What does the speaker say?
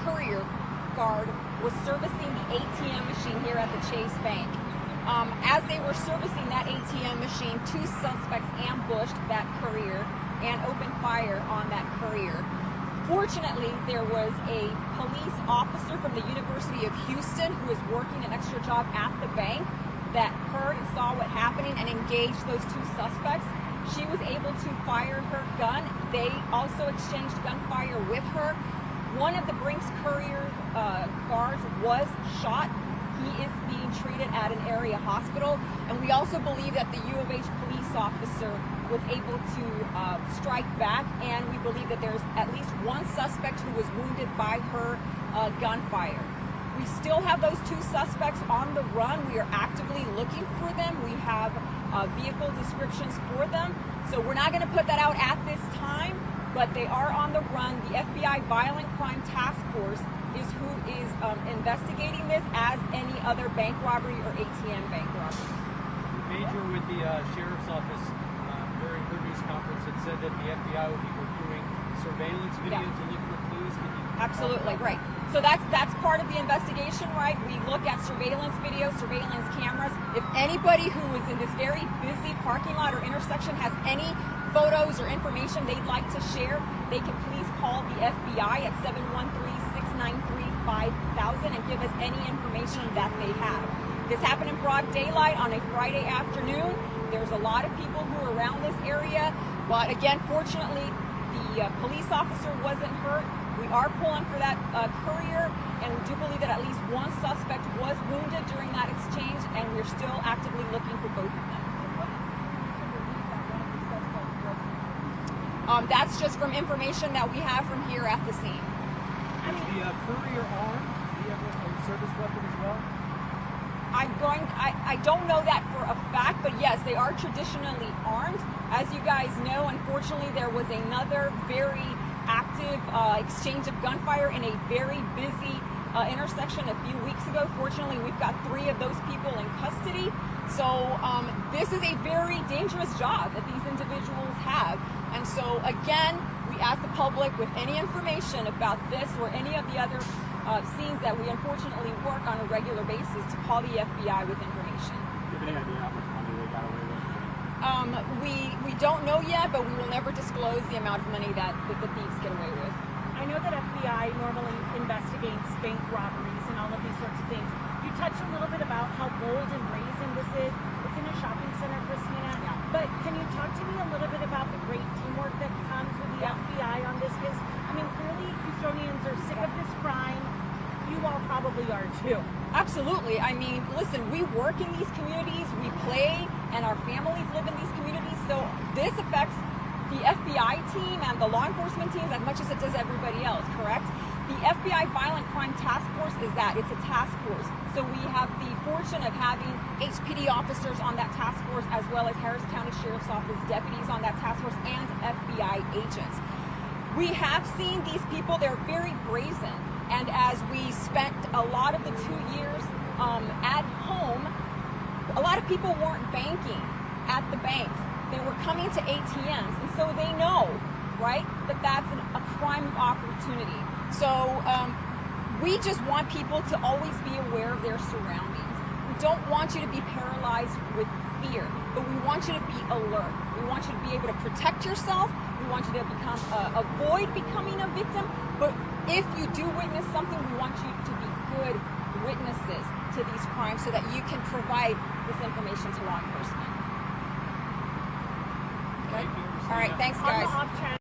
courier guard was servicing the ATM machine here at the Chase Bank. As they were servicing that ATM machine, two suspects ambushed that courier and opened fire on that courier. Fortunately, there was a police officer from the University of Houston who was working an extra job at the bank that heard and saw what happened and engaged those two suspects. She was able to fire her gun. They also exchanged gunfire with her. One of the Brinks courier guards was shot. He is being treated at an area hospital, and we also believe that the U of H police officer was able to strike back, and we believe that there's at least one suspect who was wounded by her gunfire. We still have those two suspects on the run. We are actively looking for them. We have vehicle descriptions for them, so we're not going to put that out at this time, but they are on the run. The FBI Violent Crime Task Force is who is investigating this, as any other bank robbery or ATM bank robbery. Major with the Sheriff's Office during her news conference had said that the FBI will be reviewing surveillance video to look for clues. Can you Absolutely, right. So that's part of the investigation, right? We look at surveillance video, surveillance cameras. If anybody who is in this very busy parking lot or intersection has any photos or information they'd like to share, they can please call the FBI at 713-693-5000 and give us any information that they have. This happened in broad daylight on a Friday afternoon. There's a lot of people who are around this area, but again, fortunately, the police officer wasn't hurt. We are pulling for that courier, and we do believe that at least one suspect was wounded during that exchange, and we're still actively looking for both of them. That's just from information that we have from here at the scene. Is the courier armed? Do you have a service weapon as well? I don't know that for a fact, but yes, they are traditionally armed. As you guys know, unfortunately, there was another very active exchange of gunfire in a very busy intersection a few weeks ago. Fortunately, we've got 3 of those people in custody. So this is a very dangerous job that these individuals have. And so again, we ask the public with any information about this or any of the other scenes that we unfortunately work on a regular basis to call the FBI with information. Do you have any idea how much money they got away with? We don't know yet, but we will never disclose the amount of money that the thieves get away with. I know that FBI normally investigates bank robberies and all of these sorts of things. You touched a little bit about how bold and brazen this is. It's in a shopping center, Christina. Yeah. But can you talk to me a little bit about the great teamwork that comes with the FBI on this? Because, I mean, clearly Houstonians are sick of this crime. You all probably are too. Absolutely. I mean, listen, we work in these communities, we play, and our families live in these communities. So this affects the FBI team and the law enforcement teams as much as it does everybody else, correct? The FBI Violent Crime Task Force is that. It's a task force. So we have the fortune of having HPD officers on that task force, as well as Harris County Sheriff's Office deputies on that task force, and FBI agents. We have seen these people, they're very brazen. And as we spent a lot of the 2 years at home, a lot of people weren't banking at the banks. They were coming to ATMs, and so they know, right, that that's a crime of opportunity. So we just want people to always be aware of their surroundings. We don't want you to be paralyzed with fear, but we want you to be alert. We want you to be able to protect yourself. We want you to avoid becoming a victim, but if you do witness something, we want you to be good witnesses to these crimes so that you can provide this information to law enforcement. Okay? All right, thanks guys.